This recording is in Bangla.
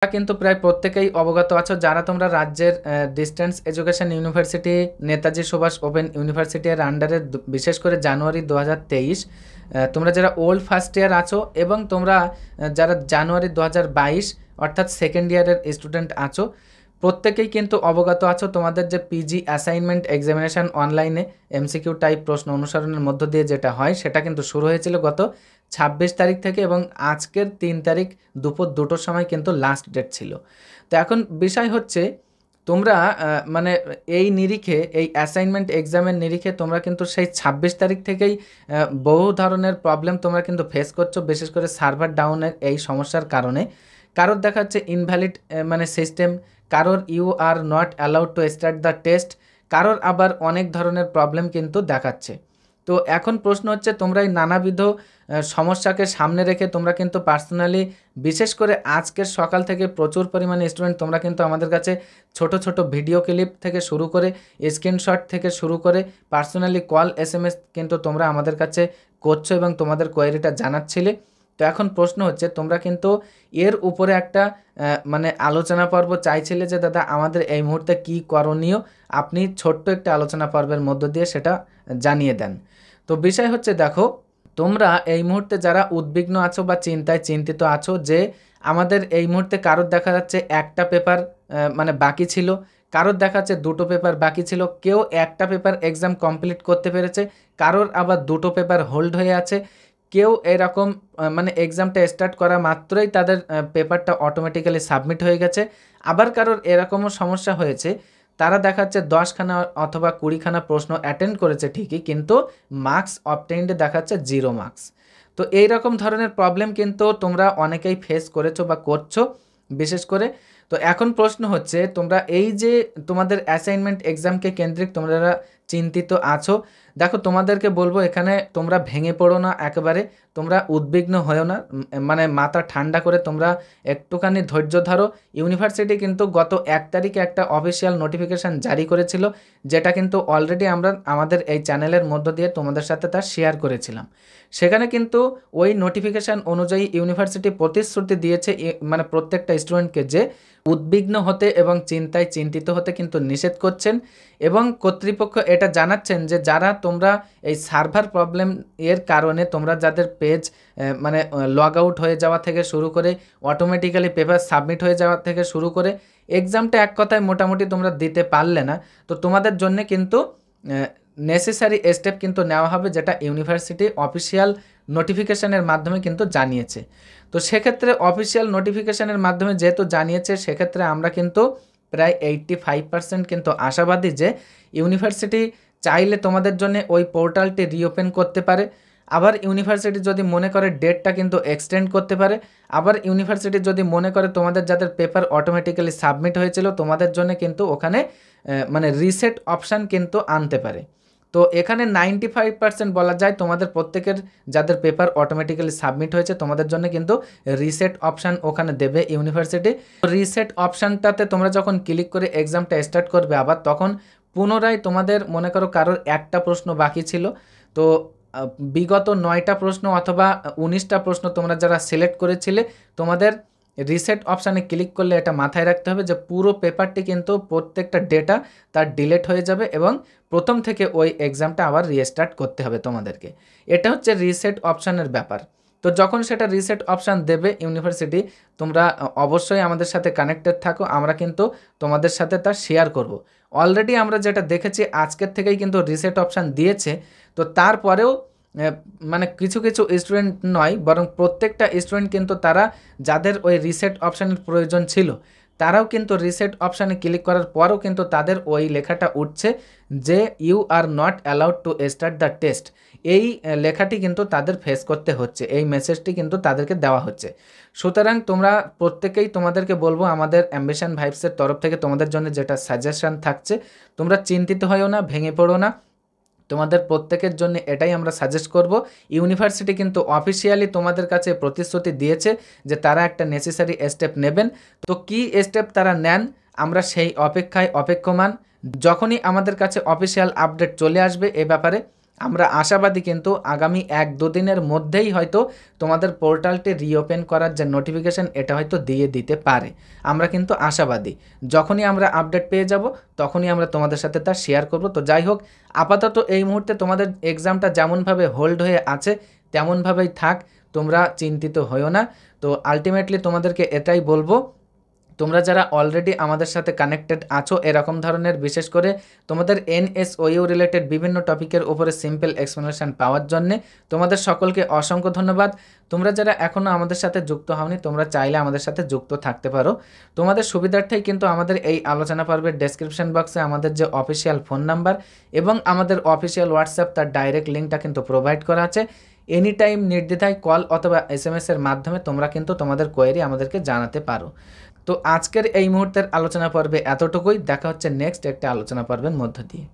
কিন্তু প্রায় প্রত্যেকেই অবগত আছো যারা তোমরা রাজ্যের distance education university Netaji Subhas open university এর আন্ডারে বিশেষ করে জানুয়ারি 2023 তোমরা যারা ওল্ড ফার্স্ট ইয়ার আছো এবং তোমরা যারা জানুয়ারি 2022 অর্থাৎ সেকেন্ড ইয়ারের স্টুডেন্ট আছো প্রত্যেকেই কিন্তু অবগত আছো তোমাদের যে পিজি অ্যাসাইনমেন্ট এক্সামিনেশন অনলাইনে এমসিকিউ টাইপ প্রশ্ন অনুসরণের মধ্য দিয়ে যেটা হয় সেটা কিন্তু শুরু হয়েছিল গত 26 তারিখ থেকে এবং আজকের 3 তারিখ দুপুর 2টোর সময় কিন্তু লাস্ট ডেট ছিল। তো এখন বিষয় হচ্ছে তোমরা মানে এই নিরিখে এই অ্যাসাইনমেন্ট এক্সামের নিরিখে তোমরা কিন্তু সেই 26 তারিখ থেকেই বহু ধরনের প্রবলেম তোমরা কিন্তু ফেস করছো, বিশেষ করে সার্ভার ডাউনের এই সমস্যার কারণে। কারোর দেখাচ্ছে ইনভ্যালিড মানে সিস্টেম, কারোর you are not allowed to start the test, কারোর আবার অনেক ধরনের প্রবলেম কিন্তু দেখাচ্ছে। তো এখন প্রশ্ন হচ্ছে তোমরা এই নানাবিধ সমস্যাকে সামনে রেখে তোমরা কিন্তু পার্সোনালি বিশেষ করে আজকের সকাল থেকে প্রচুর পরিমাণে স্টুডেন্ট তোমরা কিন্তু আমাদের কাছে ছোট ছোট ভিডিও ক্লিপ থেকে শুরু করে স্ক্রিনশট থেকে শুরু করে পার্সোনালি কল SMS কিন্তু তোমরা আমাদের কাছে করছো এবং তোমাদের কোয়েরিটা জানাচ্ছিলে। তো এখন প্রশ্ন হচ্ছে তোমরা কিন্তু এর উপরে একটা মানে আলোচনা পর্ব চাইছিলে যে দাদা আমাদের এই মুহূর্তে কি করণীয়, আপনি ছোট্ট একটা আলোচনা পর্বের মধ্য দিয়ে সেটা জানিয়ে দেন। তো বিষয় হচ্ছে দেখো তোমরা এই মুহূর্তে যারা উদ্বিগ্ন আছো বা চিন্তিত আছো যে আমাদের এই মুহূর্তে কারোর দেখা যাচ্ছে একটা পেপার মানে বাকি ছিল, কারোর দেখা যাচ্ছে দুটো পেপার বাকি ছিল, কেউ একটা পেপার এক্সাম কমপ্লিট করতে পেরেছে, কারোর আবার দুটো পেপার হোল্ড হয়ে আছে, কেউ এরকম মানে এক্সামটা স্টার্ট করা মাত্রই তাদের পেপারটা অটোমেটিক্যালি সাবমিট হয়ে গেছে, আবার কারোর এরকমও সমস্যা হয়েছে তারা দেখাচ্ছে 10খানা অথবা 20খানা প্রশ্ন অ্যাটেন্ড করেছে ঠিকই কিন্তু মার্কস অবটেইনডে দেখাচ্ছে 0 মার্কস। তো এই রকম ধরনের প্রবলেম কিন্তু তোমরা অনেকেই ফেস করেছো বা করছো বিশেষ করে। তো এখন প্রশ্ন হচ্ছে তোমরা এই যে তোমাদের অ্যাসাইনমেন্ট এক্সামকে কেন্দ্রিক তোমরা চিন্তিত আছো, দেখো তোমাদেরকে বলবো এখানে তোমরা ভেঙে পড়ো না, একেবারে তোমরা উদ্বিগ্ন হয়েও না, মানে মাথা ঠান্ডা করে তোমরা একটুখানি ধৈর্য ধরো। ইউনিভার্সিটি কিন্তু গত 1 তারিখে একটা অফিসিয়াল নোটিফিকেশান জারি করেছিল যেটা কিন্তু অলরেডি আমরা আমাদের এই চ্যানেলের মধ্য দিয়ে তোমাদের সাথে তা শেয়ার করেছিলাম। সেখানে কিন্তু ওই নোটিফিকেশান অনুযায়ী ইউনিভার্সিটি প্রতিশ্রুতি দিয়েছে মানে প্রত্যেকটা স্টুডেন্টকে যে উদ্বিগ্ন হতে এবং চিন্তিত হতে কিন্তু নিষেধ করছেন এবং কর্তৃপক্ষ এটা জানাচ্ছেন যে যারা তোমরা এই সার্ভার প্রবলেম এর কারণে তোমরা যাদের পেজ মানে লগ আউট হয়ে যাওয়া থেকে শুরু করে অটোমেটিক্যালি পেপার সাবমিট হয়ে যাওয়া থেকে শুরু করে এক্সামটা এক কথায় মোটামুটি তোমরা দিতে পারলে না, তো তোমাদের জন্য কিন্তু নেসেসারি স্টেপ কিন্তু নেওয়া হবে যেটা ইউনিভার্সিটি অফিসিয়াল নোটিফিকেশানের মাধ্যমে কিন্তু জানিয়েছে। তো সেক্ষেত্রে অফিসিয়াল নোটিফিকেশানের মাধ্যমে যেহেতু জানিয়েছে সেক্ষেত্রে আমরা কিন্তু প্রায় 85% কিন্তু আশাবাদী যে ইউনিভার্সিটি চাইলে তোমাদের জন্য ওই পোর্টালটি রিওপেন করতে পারে, আবার ইউনিভার্সিটি যদি মনে করে ডেটটা কিন্তু এক্সটেন্ড করতে পারে, আবার ইউনিভার্সিটি যদি মনে করে তোমাদের যাদের পেপার অটোমেটিক্যালি সাবমিট হয়েছিল তোমাদের জন্য কিন্তু ওখানে মানে রিসেট অপশান কিন্তু আনতে পারে। তো এখানে 95% বলা যায় তোমাদের প্রত্যেকের যাদের পেপার অটোমেটিক্যালি সাবমিট হয়েছে তোমাদের জন্য কিন্তু রিসেট অপশান ওখানে দেবে ইউনিভার্সিটি। রিসেট অপশানটাতে তোমরা যখন ক্লিক করে এক্সামটা স্টার্ট করবে আবার তখন পুনরায় তোমাদের মনে করো কারোর একটা প্রশ্ন বাকি ছিল, তো বিগত 9টা প্রশ্ন অথবা 19টা প্রশ্ন তোমরা যারা সিলেক্ট করেছিলে তোমাদের রিসেট অপশানে ক্লিক করলে এটা মাথায় রাখতে হবে যে পুরো পেপারটি কিন্তু প্রত্যেকটা ডেটা তার ডিলিট হয়ে যাবে এবং প্রথম থেকে ওই এক্সামটা আবার রিস্টার্ট করতে হবে তোমাদেরকে। এটা হচ্ছে রিসেট অপশানের ব্যাপার। তো যখন সেটা রিসেট অপশান দেবে ইউনিভার্সিটি তোমরা অবশ্যই আমাদের সাথে কানেক্টেড থাকো, আমরা কিন্তু তোমাদের সাথে তা শেয়ার করব। অলরেডি আমরা যেটা দেখেছি আজকের থেকেই কিন্তু রিসেট অপশান দিয়েছে, তো তারপরেও মানে কিছু স্টুডেন্ট নয় বরং প্রত্যেকটা স্টুডেন্ট কিন্তু তারা যাদের ওই রিসেট অপশানের প্রয়োজন ছিল তারাও কিন্তু রিসেট অপশানে ক্লিক করার পরও কিন্তু তাদের ওই লেখাটা উঠছে যে you are not allowed to start the test, এই লেখাটি কিন্তু তাদের ফেস করতে হচ্ছে, এই মেসেজটি কিন্তু তাদেরকে দেওয়া হচ্ছে। সুতরাং তোমরা প্রত্যেকেই তোমাদেরকে বলবো আমাদের অ্যাম্বিশন ভাইবসের তরফ থেকে তোমাদের জন্য যেটা সাজেশন থাকছে তোমরা চিন্তিত হয়েও না, ভেঙে পড়ো না, তোমাদের প্রত্যেকের জন্য এটাই আমরা সাজেস্ট করব। ইউনিভার্সিটি কিন্তু অফিসিয়ালি তোমাদের কাছে প্রতিশ্রুতি দিয়েছে যে তারা একটা নেসেসারি স্টেপ নেবেন, তো কি স্টেপ তারা নেন আমরা সেই অপেক্ষায় অপেক্ষমান। যখনই আমাদের কাছে অফিসিয়াল আপডেট চলে আসবে এ ব্যাপারে আমরা আশাবাদী কিন্তু আগামী 1-2 দিনের মধ্যেই হয়তো তোমাদের পোর্টালটি রিওপেন করার যে নোটিফিকেশান এটা হয়তো দিয়ে দিতে পারে। আমরা কিন্তু আশাবাদী, যখনই আমরা আপডেট পেয়ে যাব তখনই আমরা তোমাদের সাথে তা শেয়ার করব। তো যাই হোক, আপাতত এই মুহূর্তে তোমাদের এক্সামটা যেমনভাবে হোল্ড হয়ে আছে তেমনভাবেই থাক, তোমরা চিন্তিত হইও না। তো আলটিমেটলি তোমাদেরকে এটাই বলবো, তোমরা যারা অলরেডি আমাদের সাথে কানেক্টেড আছো এরকম ধরনের বিশেষ করে তোমাদের NSOU রিলেটেড বিভিন্ন টপিকের উপরে সিম্পল এক্সপ্লেনেশন পাওয়ার জন্যে তোমাদের সকলকে অসংখ্য ধন্যবাদ। তোমরা যারা এখনও আমাদের সাথে যুক্ত হওনি তোমরা চাইলে আমাদের সাথে যুক্ত থাকতে পারো। তোমাদের সুবিধার্থেই কিন্তু আমাদের এই আলোচনা পর্বের ডেসক্রিপশন বক্সে আমাদের যে অফিসিয়াল ফোন নাম্বার এবং আমাদের অফিসিয়াল হোয়াটসঅ্যাপ তার ডাইরেক্ট লিঙ্কটা কিন্তু প্রোভাইড করা আছে। এনি টাইম নির্দ্বিধায় কল অথবা SMS এর মাধ্যমে তোমরা কিন্তু তোমাদের কোয়েরি আমাদেরকে জানাতে পারো। তো আজকের এই মুহূর্তের আলোচনা পর্বে এতটুকুই, দেখা হচ্ছে নেক্সট একটা আলোচনা পর্বের মধ্য দিয়ে।